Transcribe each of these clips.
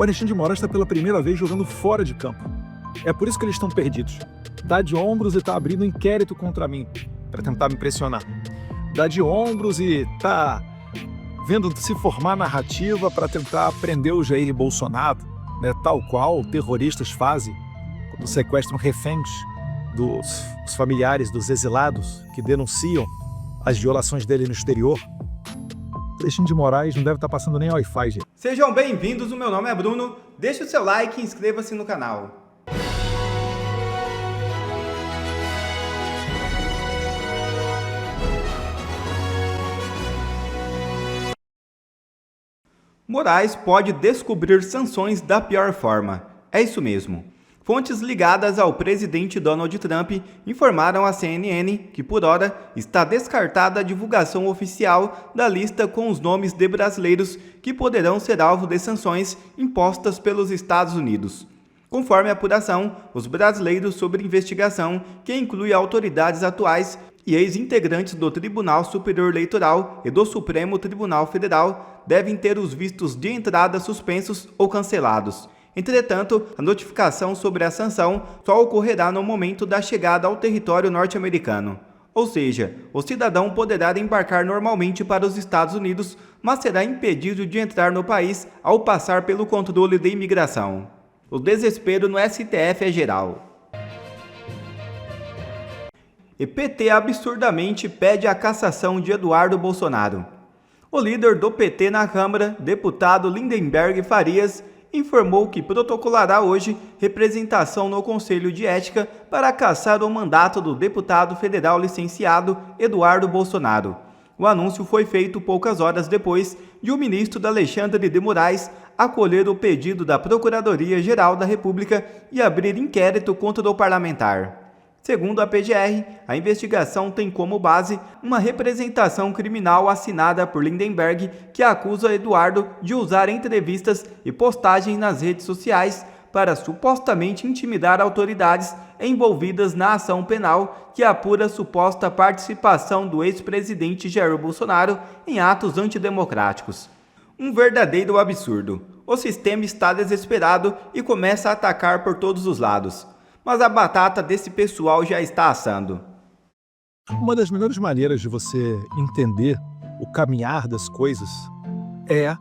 O Alexandre de Moraes está pela primeira vez jogando fora de campo. É por isso que eles estão perdidos. Dá de ombros e tá abrindo um inquérito contra mim, para tentar me pressionar. Dá de ombros e tá vendo se formar narrativa para tentar prender o Jair Bolsonaro, né, tal qual terroristas fazem quando sequestram reféns dos familiares dos exilados que denunciam as violações dele no exterior. Alexandre de Moraes não deve estar passando nem Wi-Fi, gente. Sejam bem-vindos, o meu nome é Bruno, deixe o seu like e inscreva-se no canal. Moraes pode descobrir sanções da pior forma. É isso mesmo. Fontes ligadas ao presidente Donald Trump informaram à CNN que, por hora, está descartada a divulgação oficial da lista com os nomes de brasileiros que poderão ser alvo de sanções impostas pelos Estados Unidos. Conforme a apuração, os brasileiros sob investigação, que inclui autoridades atuais e ex-integrantes do Tribunal Superior Eleitoral e do Supremo Tribunal Federal, devem ter os vistos de entrada suspensos ou cancelados. Entretanto, a notificação sobre a sanção só ocorrerá no momento da chegada ao território norte-americano. Ou seja, o cidadão poderá embarcar normalmente para os Estados Unidos, mas será impedido de entrar no país ao passar pelo controle de imigração. O desespero no STF é geral. E PT absurdamente pede a cassação de Eduardo Bolsonaro. O líder do PT na Câmara, deputado Lindenberg Farias, informou que protocolará hoje representação no Conselho de Ética para cassar o mandato do deputado federal licenciado Eduardo Bolsonaro. O anúncio foi feito poucas horas depois de o ministro Alexandre de Moraes acolher o pedido da Procuradoria-Geral da República e abrir inquérito contra o parlamentar. Segundo a PGR, a investigação tem como base uma representação criminal assinada por Lindenberg que acusa Eduardo de usar entrevistas e postagens nas redes sociais para supostamente intimidar autoridades envolvidas na ação penal que apura suposta participação do ex-presidente Jair Bolsonaro em atos antidemocráticos. Um verdadeiro absurdo. O sistema está desesperado e começa a atacar por todos os lados. Mas a batata desse pessoal já está assando. Uma das melhores maneiras de você entender o caminhar das coisas é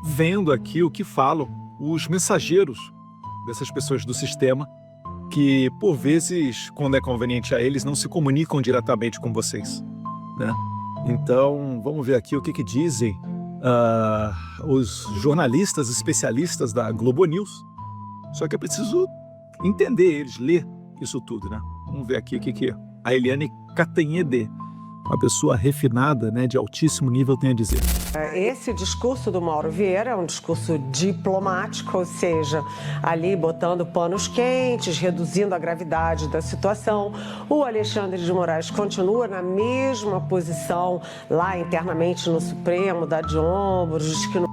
vendo aqui o que falam os mensageiros dessas pessoas do sistema que, por vezes, quando é conveniente a eles, não se comunicam diretamente com vocês, né? Então, vamos ver aqui o que dizem os jornalistas especialistas da Globo News. Só que é preciso entender eles, ler isso tudo, né? Vamos ver aqui o que a Eliane Cantanhede, uma pessoa refinada, né, de altíssimo nível, tem a dizer. Esse discurso do Mauro Vieira é um discurso diplomático, ou seja, ali botando panos quentes, reduzindo a gravidade da situação. O Alexandre de Moraes continua na mesma posição lá internamente no Supremo, dá de ombros, diz que não...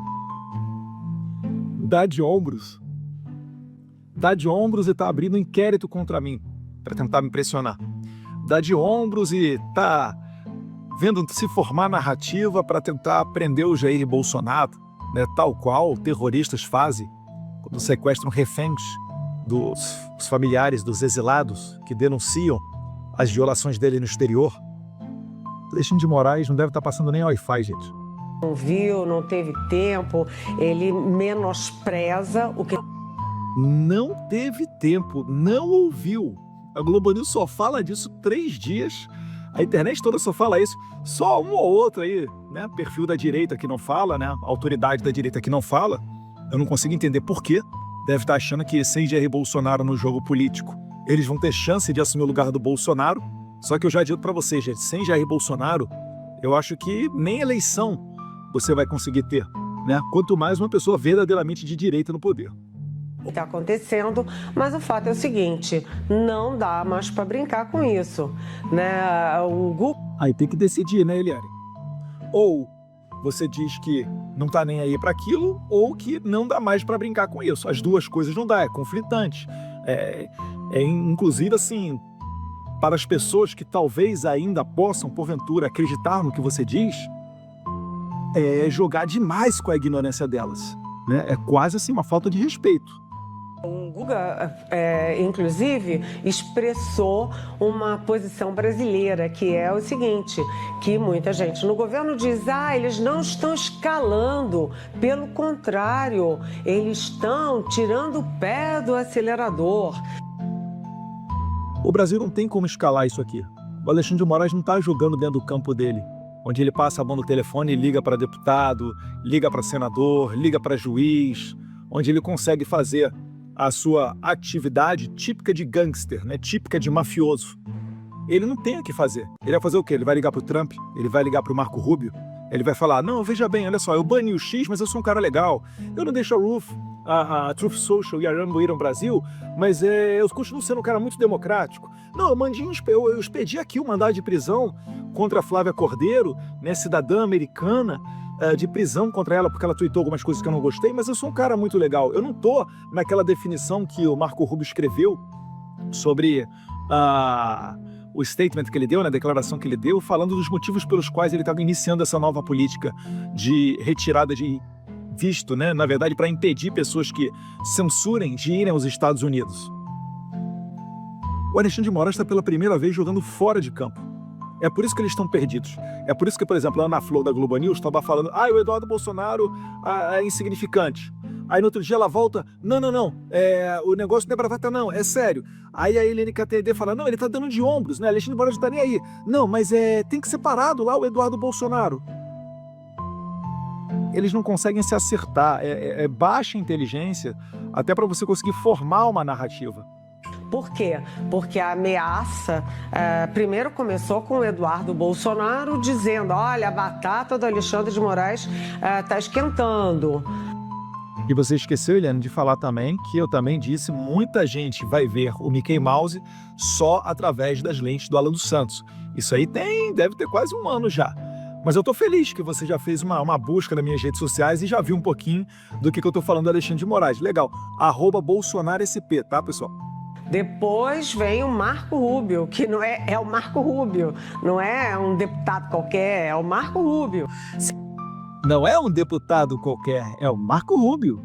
Dá de ombros? Dá de ombros e tá abrindo um inquérito contra mim, para tentar me pressionar. Dá de ombros e tá vendo se formar narrativa para tentar prender o Jair Bolsonaro, né, tal qual terroristas fazem quando sequestram reféns dos familiares dos exilados que denunciam as violações dele no exterior. Alexandre de Moraes não deve estar passando nem Wi-Fi, gente. Não viu, não teve tempo, ele menospreza o que... Não teve tempo, não ouviu. A Globo News só fala disso 3 dias. A internet toda só fala isso. Só um ou outro aí, né? Perfil da direita que não fala, né? Autoridade da direita que não fala. Eu não consigo entender por quê. Deve estar achando que sem Jair Bolsonaro no jogo político, eles vão ter chance de assumir o lugar do Bolsonaro. Só que eu já adianto pra vocês, gente, sem Jair Bolsonaro, eu acho que nem eleição você vai conseguir ter, né? Quanto mais uma pessoa verdadeiramente de direita no poder. Está acontecendo, mas o fato é o seguinte, não dá mais para brincar com isso, né? Aí tem que decidir, né, Eliane? Ou você diz que não tá nem aí para aquilo, ou que não dá mais para brincar com isso. As duas coisas não dá, é conflitante. Inclusive, assim, para as pessoas que talvez ainda possam, porventura, acreditar no que você diz, é jogar demais com a ignorância delas. né? É quase assim uma falta de respeito. O Guga, inclusive, expressou uma posição brasileira, que é o seguinte, que muita gente no governo diz, eles não estão escalando, pelo contrário, eles estão tirando o pé do acelerador. O Brasil não tem como escalar isso aqui. O Alexandre de Moraes não está jogando dentro do campo dele, onde ele passa a mão no telefone e liga para deputado, liga para senador, liga para juiz, onde ele consegue fazer a sua atividade típica de gangster, né? Típica de mafioso. Ele não tem o que fazer. Ele vai fazer o quê? Ele vai ligar para o Trump? Ele vai ligar para o Marco Rubio? Ele vai falar, não, veja bem, olha só, eu bani o X, mas eu sou um cara legal. Eu não deixo a Truth Social e a Rambo ir ao Brasil, mas eu continuo sendo um cara muito democrático. Não, eu expedi aqui o mandado de prisão contra a Flávia Cordeiro, né, cidadã americana, de prisão contra ela porque ela tweetou algumas coisas que eu não gostei, mas eu sou um cara muito legal. Eu não tô naquela definição que o Marco Rubio escreveu sobre o statement que ele deu, né, a declaração que ele deu, falando dos motivos pelos quais ele estava iniciando essa nova política de retirada de visto, né, na verdade, para impedir pessoas que censurem de irem aos Estados Unidos. O Alexandre de Moraes está pela primeira vez jogando fora de campo. É por isso que eles estão perdidos. É por isso que, por exemplo, a Ana Flor da Globo News estava falando o Eduardo Bolsonaro é insignificante. Aí no outro dia ela volta, não, o negócio não é bravata não, é sério. Aí a LNKTD fala, não, ele tá dando de ombros, né, Alexandre de Moraes não tá nem aí. Não, mas tem que ser parado lá o Eduardo Bolsonaro. Eles não conseguem se acertar, é baixa inteligência até para você conseguir formar uma narrativa. Por quê? Porque a ameaça primeiro começou com o Eduardo Bolsonaro dizendo, olha, a batata do Alexandre de Moraes está esquentando. E você esqueceu, Eliane, de falar também que eu também disse, muita gente vai ver o Mickey Mouse só através das lentes do Alan dos Santos. Isso aí deve ter quase um ano já. Mas eu tô feliz que você já fez uma busca nas minhas redes sociais e já viu um pouquinho do que eu tô falando do Alexandre de Moraes. Legal. @BolsonaroSP, tá, pessoal? Depois vem o Marco Rubio, que não é o Marco Rubio, não é um deputado qualquer, é o Marco Rubio. Não é um deputado qualquer, é o Marco Rubio.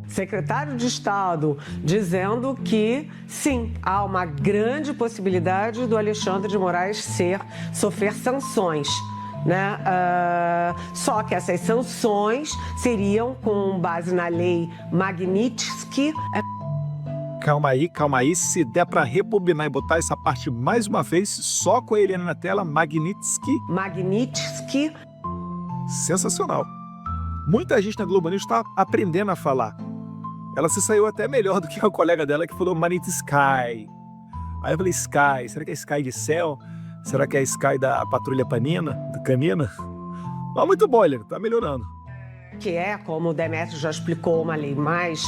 Secretário de Estado, dizendo que, sim, há uma grande possibilidade do Alexandre de Moraes sofrer sanções, né? Só que essas sanções seriam com base na lei Magnitsky. Calma aí, se der para rebobinar e botar essa parte mais uma vez, só com a Eliane na tela, Magnitsky. Sensacional. Muita gente na Globo News está aprendendo a falar. Ela se saiu até melhor do que a colega dela que falou Magnitsky. Aí eu falei, Sky, será que é Sky de céu? Será que é Sky da Patrulha Canina? Mas muito bom, ele tá melhorando. Que é, como o Demétrio já explicou, uma lei mais,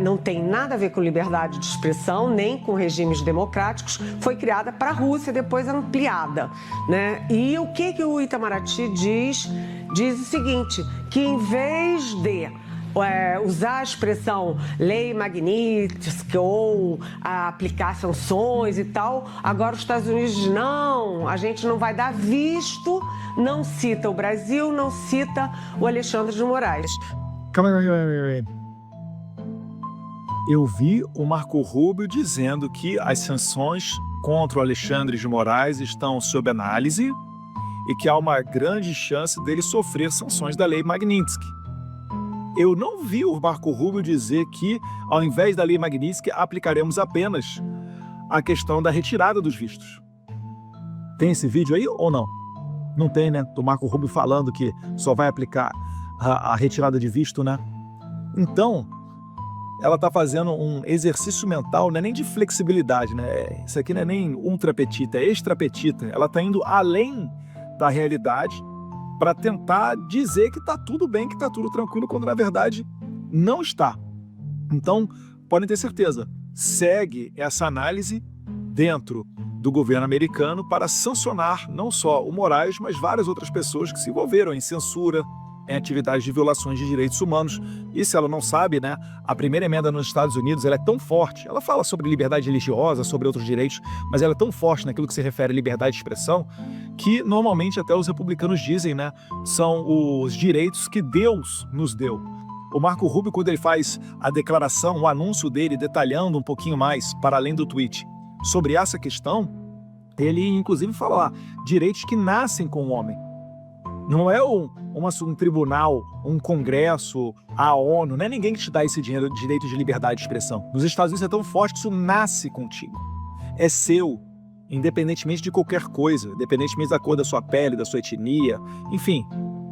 não tem nada a ver com liberdade de expressão, nem com regimes democráticos, foi criada para a Rússia, depois ampliada, né? E o que o Itamaraty diz? Diz o seguinte, que em vez de usar a expressão lei Magnitsky ou aplicar sanções e tal, agora os Estados Unidos dizem, não, a gente não vai dar visto, não cita o Brasil, não cita o Alexandre de Moraes. Calma aí. Eu vi o Marco Rubio dizendo que as sanções contra o Alexandre de Moraes estão sob análise e que há uma grande chance dele sofrer sanções da lei Magnitsky. Eu não vi o Marco Rubio dizer que, ao invés da lei Magnitsky, aplicaremos apenas a questão da retirada dos vistos. Tem esse vídeo aí ou não? Não tem, né? Do Marco Rubio falando que só vai aplicar a retirada de visto, né? Então, ela está fazendo um exercício mental, não é nem de flexibilidade, né? Isso aqui não é nem ultrapetita, é extrapetita. Ela está indo além da realidade para tentar dizer que está tudo bem, que está tudo tranquilo, quando na verdade não está. Então, podem ter certeza, segue essa análise dentro do governo americano para sancionar não só o Moraes, mas várias outras pessoas que se envolveram em censura, em atividades de violações de direitos humanos. E se ela não sabe, né, a primeira emenda nos Estados Unidos ela é tão forte, ela fala sobre liberdade religiosa, sobre outros direitos, mas ela é tão forte naquilo que se refere à liberdade de expressão, que normalmente até os republicanos dizem, né, são os direitos que Deus nos deu. O Marco Rubio, quando ele faz a declaração, o anúncio dele, detalhando um pouquinho mais, para além do tweet, sobre essa questão, ele inclusive fala lá, direitos que nascem com o homem. Não é um tribunal, um congresso, a ONU, não é ninguém que te dá esse direito de liberdade de expressão. Nos Estados Unidos é tão forte que isso nasce contigo. É seu, independentemente de qualquer coisa, independentemente da cor da sua pele, da sua etnia, enfim,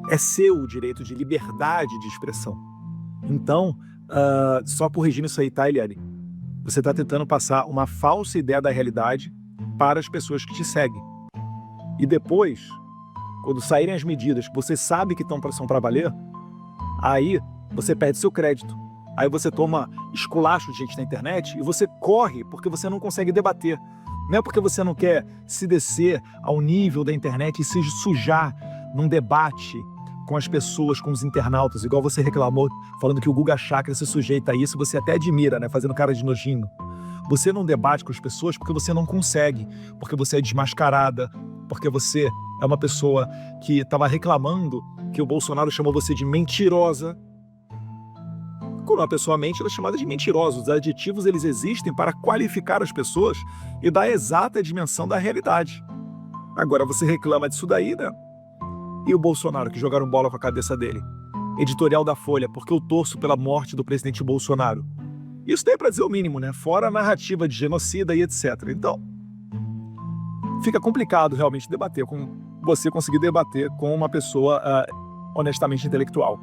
é seu o direito de liberdade de expressão. Então, só corrigindo isso aí, tá, Eliane? Você está tentando passar uma falsa ideia da realidade para as pessoas que te seguem. E depois, quando saírem as medidas que você sabe que são para valer, aí você perde seu crédito. Aí você toma esculacho de gente na internet e você corre porque você não consegue debater. Não é porque você não quer se descer ao nível da internet e se sujar num debate com as pessoas, com os internautas, igual você reclamou, falando que o Guga Chakra se sujeita a isso, você até admira, né, fazendo cara de nojinho. Você não debate com as pessoas porque você não consegue, porque você é desmascarada, porque você é uma pessoa que estava reclamando que o Bolsonaro chamou você de mentirosa. Quando uma pessoa mente, ela é chamada de mentirosa. Os adjetivos, eles existem para qualificar as pessoas e dar a exata dimensão da realidade. Agora você reclama disso daí, né? E o Bolsonaro, que jogaram bola com a cabeça dele? Editorial da Folha, porque eu torço pela morte do presidente Bolsonaro. Isso daí é para dizer o mínimo, né? Fora a narrativa de genocida e etc. Então, fica complicado realmente debater você conseguir debater com uma pessoa honestamente intelectual.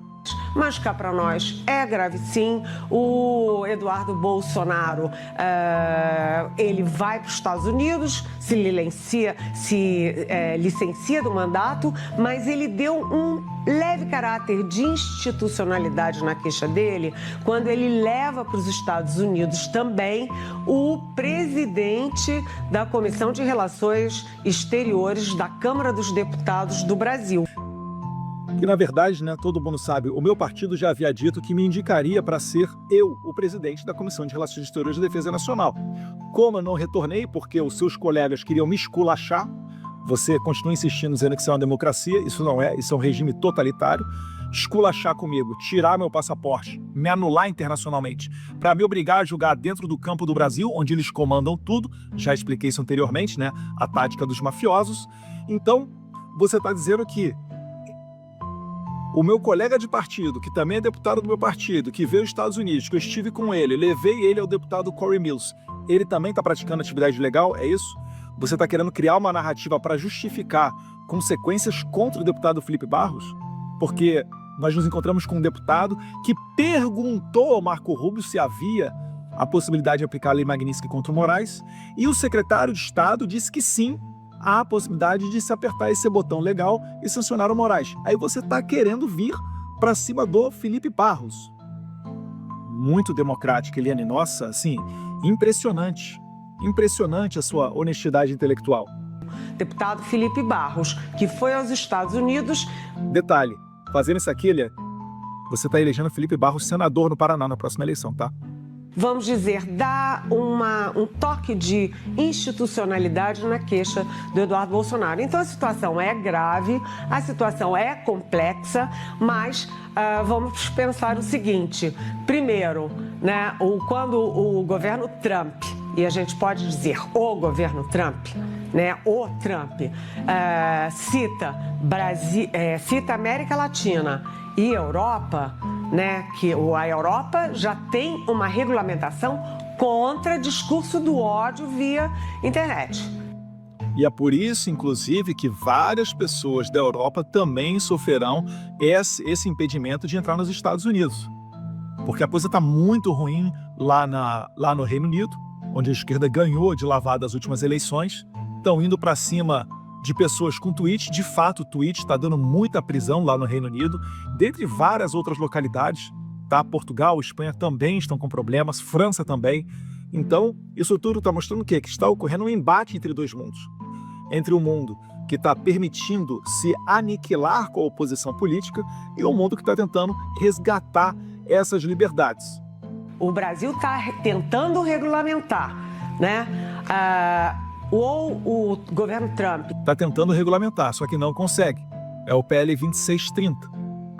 Mas cá para nós é grave sim. O Eduardo Bolsonaro, ele vai para os Estados Unidos, se licencia do mandato, mas ele deu um leve caráter de institucionalidade na queixa dele quando ele leva para os Estados Unidos também o presidente da Comissão de Relações Exteriores da Câmara dos Deputados do Brasil. Que, na verdade, né, todo mundo sabe, o meu partido já havia dito que me indicaria para ser eu o presidente da Comissão de Relações Exteriores e Defesa Nacional. Como eu não retornei, porque os seus colegas queriam me esculachar, você continua insistindo dizendo que isso é uma democracia, isso não é, isso é um regime totalitário, esculachar comigo, tirar meu passaporte, me anular internacionalmente, para me obrigar a julgar dentro do campo do Brasil, onde eles comandam tudo, já expliquei isso anteriormente, né, a tática dos mafiosos. Então, você está dizendo que o meu colega de partido, que também é deputado do meu partido, que veio aos Estados Unidos, que eu estive com ele, levei ele ao deputado Corey Mills, ele também está praticando atividade ilegal, é isso? Você está querendo criar uma narrativa para justificar consequências contra o deputado Felipe Barros? Porque nós nos encontramos com um deputado que perguntou ao Marco Rubio se havia a possibilidade de aplicar a Lei Magnitsky contra o Moraes, e o secretário de Estado disse que sim, há a possibilidade de se apertar esse botão legal e sancionar o Moraes. Aí você está querendo vir para cima do Felipe Barros. Muito democrático, Eliane. Nossa, assim, impressionante. Impressionante a sua honestidade intelectual. Deputado Felipe Barros, que foi aos Estados Unidos. Detalhe, fazendo isso aqui, Eliane, você está elegendo Felipe Barros senador no Paraná na próxima eleição, tá? Vamos dizer, dá um toque de institucionalidade na queixa do Eduardo Bolsonaro. Então a situação é grave, a situação é complexa, mas vamos pensar o seguinte. Primeiro, né, quando o governo Trump, e a gente pode dizer o governo Trump, né, o Trump, cita América Latina e Europa, né, que a Europa já tem uma regulamentação contra discurso do ódio via internet. E é por isso, inclusive, que várias pessoas da Europa também sofrerão esse impedimento de entrar nos Estados Unidos. Porque a coisa está muito ruim lá no Reino Unido, onde a esquerda ganhou de lavada as últimas eleições. Estão indo para cima de pessoas com tweet. De fato, o tweet está dando muita prisão lá no Reino Unido, dentre várias outras localidades, tá? Portugal, Espanha também estão com problemas, França também. Então, isso tudo está mostrando o quê? Que está ocorrendo um embate entre dois mundos. Entre o mundo que está permitindo se aniquilar com a oposição política e o mundo que está tentando resgatar essas liberdades. O Brasil está tentando regulamentar, né? O governo Trump está tentando regulamentar, só que não consegue. É o PL 2630.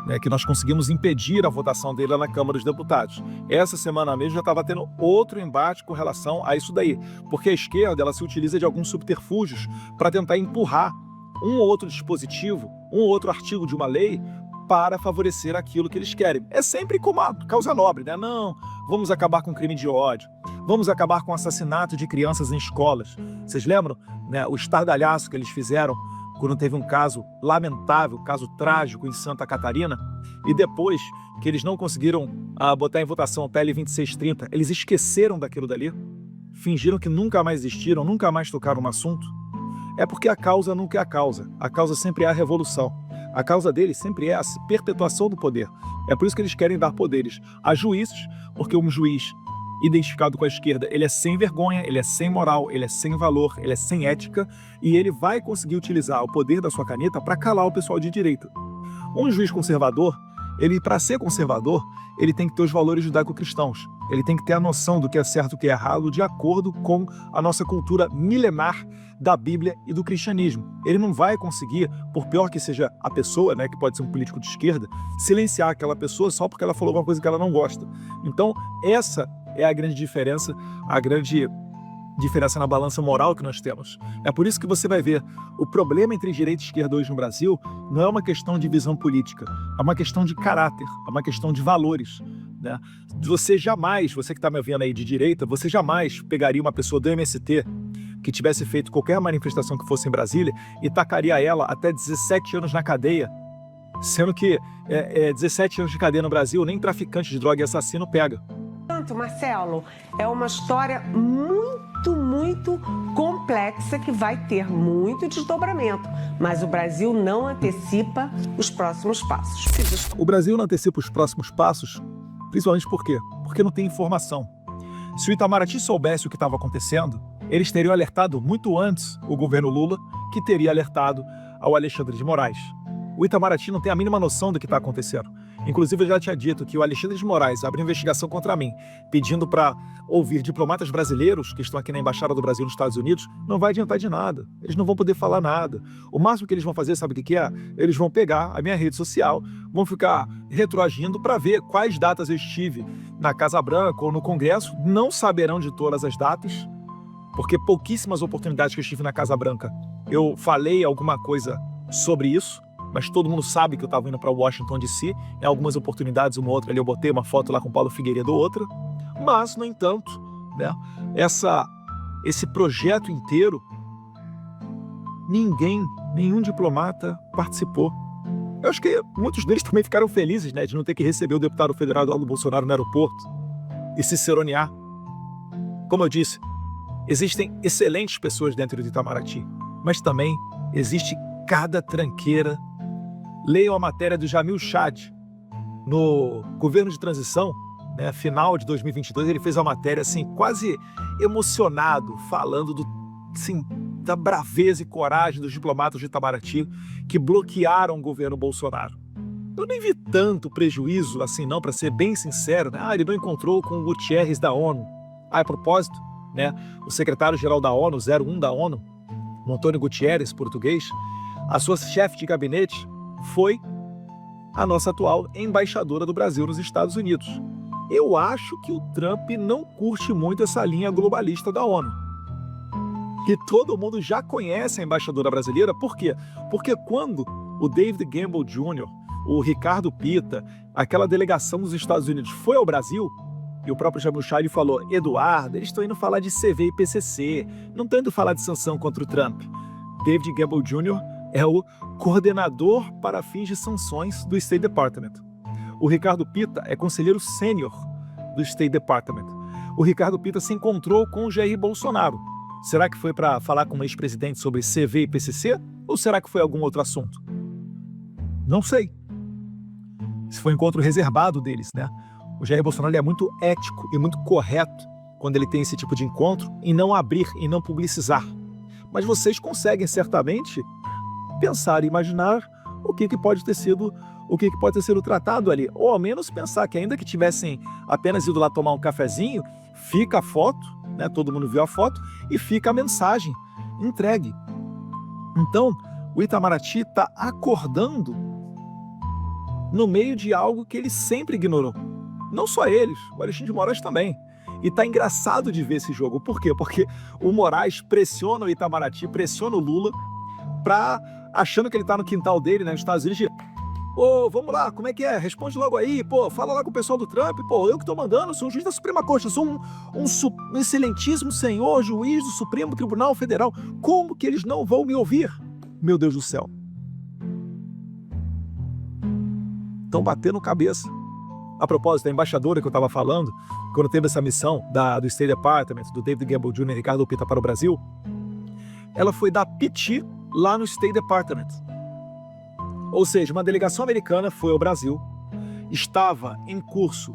né, que nós conseguimos impedir a votação dele lá na Câmara dos Deputados. Essa semana mesmo já estava tendo outro embate com relação a isso daí, porque a esquerda ela se utiliza de alguns subterfúgios para tentar empurrar um ou outro dispositivo, um ou outro artigo de uma lei para favorecer aquilo que eles querem. É sempre como a causa nobre, né? Não, vamos acabar com o crime de ódio, vamos acabar com o assassinato de crianças em escolas. Vocês lembram, né, o estardalhaço que eles fizeram quando teve um caso lamentável, um caso trágico em Santa Catarina, e depois que eles não conseguiram botar em votação a PL 2630, eles esqueceram daquilo dali, fingiram que nunca mais existiram, nunca mais tocaram no assunto. É porque a causa nunca é a causa sempre é a revolução. A causa deles sempre é a perpetuação do poder. É por isso que eles querem dar poderes a juízes, porque um juiz identificado com a esquerda, ele é sem vergonha, ele é sem moral, ele é sem valor, ele é sem ética, e ele vai conseguir utilizar o poder da sua caneta para calar o pessoal de direita. Um juiz conservador, ele, para ser conservador, ele tem que ter os valores judaico-cristãos. Ele tem que ter a noção do que é certo e o que é errado de acordo com a nossa cultura milenar da Bíblia e do cristianismo. Ele não vai conseguir, por pior que seja a pessoa, né, que pode ser um político de esquerda, silenciar aquela pessoa só porque ela falou alguma coisa que ela não gosta. Então, essa é a grande diferença na balança moral que nós temos. É por isso que você vai ver, o problema entre direita e esquerda hoje no Brasil não é uma questão de visão política, é uma questão de caráter, é uma questão de valores, né? Você que está me vendo aí de direita, você jamais pegaria uma pessoa do MST que tivesse feito qualquer manifestação que fosse em Brasília e tacaria ela até 17 anos na cadeia, sendo que 17 anos de cadeia no Brasil nem traficante de droga e assassino pega. Marcelo, é uma história muito complexa que vai ter muito desdobramento, mas o Brasil não antecipa os próximos passos. O Brasil não antecipa os próximos passos, principalmente por quê? Porque não tem informação. Se o Itamaraty soubesse o que estava acontecendo, eles teriam alertado muito antes o governo Lula, que teria alertado ao Alexandre de Moraes. O Itamaraty não tem a mínima noção do que está acontecendo. Inclusive, eu já tinha dito que o Alexandre de Moraes abriu investigação contra mim, pedindo para ouvir diplomatas brasileiros que estão aqui na Embaixada do Brasil nos Estados Unidos. Não vai adiantar de nada. Eles não vão poder falar nada. O máximo que eles vão fazer, sabe o que é? Eles vão pegar a minha rede social, vão ficar retroagindo para ver quais datas eu estive na Casa Branca ou no Congresso. Não saberão de todas as datas, porque pouquíssimas oportunidades que eu estive na Casa Branca eu falei alguma coisa sobre isso. Mas todo mundo sabe que eu estava indo para Washington DC. Em algumas oportunidades, uma outra ali, eu botei uma foto lá com Paulo Figueiredo, outra. Mas, no entanto, né, esse projeto inteiro, nenhum diplomata participou. Eu acho que muitos deles também ficaram felizes, né, de não ter que receber o deputado federal Eduardo Bolsonaro no aeroporto e se cironear. Como eu disse, existem excelentes pessoas dentro do Itamaraty, mas também existe cada tranqueira. Leiam a matéria do Jamil Chad, no governo de transição, né, final de 2022, ele fez uma matéria assim, quase emocionado, falando da braveza e coragem dos diplomatas de Itamaraty que bloquearam o governo Bolsonaro. Eu nem vi tanto prejuízo assim não, para ser bem sincero, né? Ele não encontrou com o Guterres da ONU. A propósito, né, o secretário-geral da ONU, 01 da ONU, Antônio Guterres, português, a sua chefe de gabinete foi a nossa atual embaixadora do Brasil nos Estados Unidos. Eu acho que o Trump não curte muito essa linha globalista da ONU. E todo mundo já conhece a embaixadora brasileira. Por quê? Porque quando o David Gamble Jr., o Ricardo Pita, aquela delegação dos Estados Unidos foi ao Brasil, e o próprio Jamil Chad falou: Eduardo, eles estão indo falar de CV e PCC, não estão indo falar de sanção contra o Trump. David Gamble Jr. é o coordenador para fins de sanções do State Department. O Ricardo Pita é conselheiro sênior do State Department. O Ricardo Pita se encontrou com o Jair Bolsonaro. Será que foi para falar com o ex-presidente sobre CV e PCC? Ou será que foi algum outro assunto? Não sei. Esse foi um encontro reservado deles, né? O Jair Bolsonaro é muito ético e muito correto quando ele tem esse tipo de encontro em não abrir e não publicizar. Mas vocês conseguem certamente pensar e imaginar o que pode ter sido tratado ali, ou ao menos pensar que ainda que tivessem apenas ido lá tomar um cafezinho, fica a foto, né? Todo mundo viu a foto e fica a mensagem entregue. Então, o Itamaraty está acordando no meio de algo que ele sempre ignorou. Não só eles, o Alexandre de Moraes também. E tá engraçado de ver esse jogo. Por quê? Porque o Moraes pressiona o Itamaraty, pressiona o Lula, achando que ele tá no quintal dele, né, nos Estados Unidos, vamos lá, como é que é? Responde logo aí, fala lá com o pessoal do Trump, eu que tô mandando, sou um juiz da Suprema Corte, eu sou um excelentíssimo senhor juiz do Supremo Tribunal Federal. Como que eles não vão me ouvir? Meu Deus do céu. Estão batendo cabeça. A propósito, a embaixadora que eu estava falando, quando teve essa missão do State Department, do David Gamble Jr. e Ricardo Pita para o Brasil, ela foi dar piti lá no State Department. Ou seja, uma delegação americana foi ao Brasil, estava em curso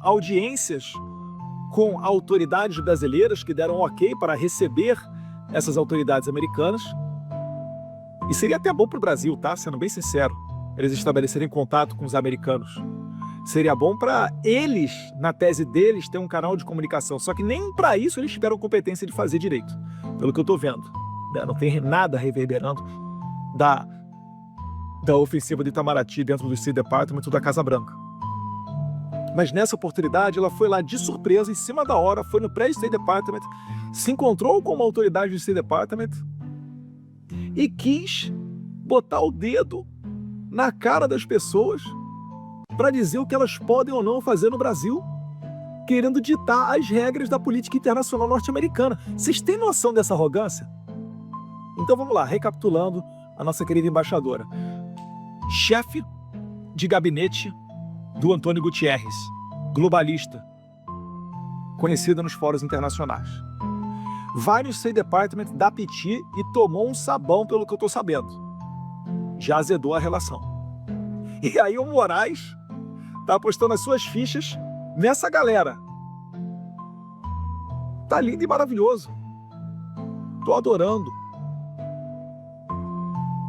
audiências com autoridades brasileiras que deram ok para receber essas autoridades americanas. E seria até bom para o Brasil, tá? Sendo bem sincero, eles estabelecerem contato com os americanos. Seria bom para eles, na tese deles, ter um canal de comunicação. Só que nem para isso eles tiveram competência de fazer direito, pelo que eu estou vendo. Não tem nada reverberando da ofensiva de Itamaraty dentro do State Department da Casa Branca. Mas nessa oportunidade, ela foi lá de surpresa, em cima da hora, foi no prédio do State Department, se encontrou com uma autoridade do State Department e quis botar o dedo na cara das pessoas para dizer o que elas podem ou não fazer no Brasil, querendo ditar as regras da política internacional norte-americana. Vocês têm noção dessa arrogância? Então vamos lá, recapitulando a nossa querida embaixadora. Chefe de gabinete do Antônio Gutierrez, globalista, conhecida nos fóruns internacionais. Vai no State Department, dá piti e tomou um sabão, pelo que eu estou sabendo. Já azedou a relação. E aí o Moraes tá apostando as suas fichas nessa galera. Tá lindo e maravilhoso. Tô adorando.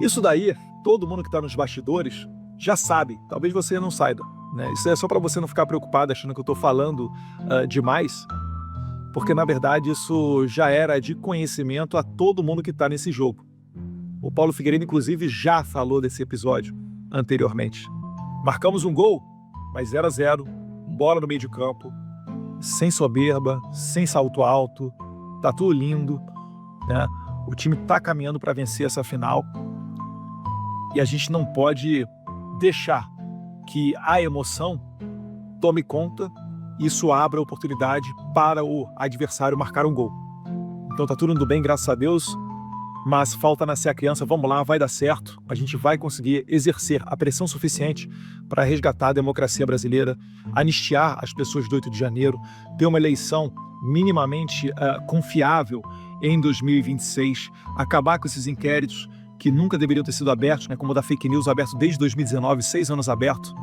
Isso daí, todo mundo que está nos bastidores já sabe. Talvez você não saiba, né? Isso é só para você não ficar preocupado achando que eu estou falando demais, porque na verdade isso já era de conhecimento a todo mundo que está nesse jogo. O Paulo Figueiredo, inclusive, já falou desse episódio anteriormente. Marcamos um gol, mas 0-0, bola no meio de campo, sem soberba, sem salto alto, tá tudo lindo, né? O time tá caminhando para vencer essa final. E a gente não pode deixar que a emoção tome conta e isso abra a oportunidade para o adversário marcar um gol. Então tá tudo indo bem, graças a Deus, mas falta nascer a criança. Vamos lá, vai dar certo. A gente vai conseguir exercer a pressão suficiente para resgatar a democracia brasileira, anistiar as pessoas do 8 de janeiro, ter uma eleição minimamente confiável em 2026, acabar com esses inquéritos que nunca deveriam ter sido abertos, né, como o da fake news, aberto desde 2019, 6 anos aberto.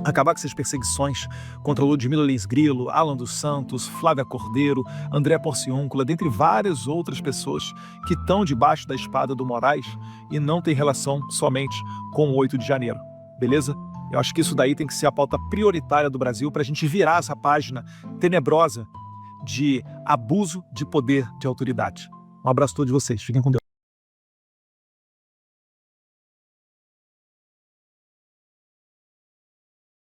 Acabar com essas perseguições contra Ludmila Lins Grilo, Alan dos Santos, Flávia Cordeiro, André Porciúncula, dentre várias outras pessoas que estão debaixo da espada do Moraes e não tem relação somente com o 8 de janeiro, beleza? Eu acho que isso daí tem que ser a pauta prioritária do Brasil para a gente virar essa página tenebrosa de abuso de poder de autoridade. Um abraço a todos vocês, fiquem com Deus.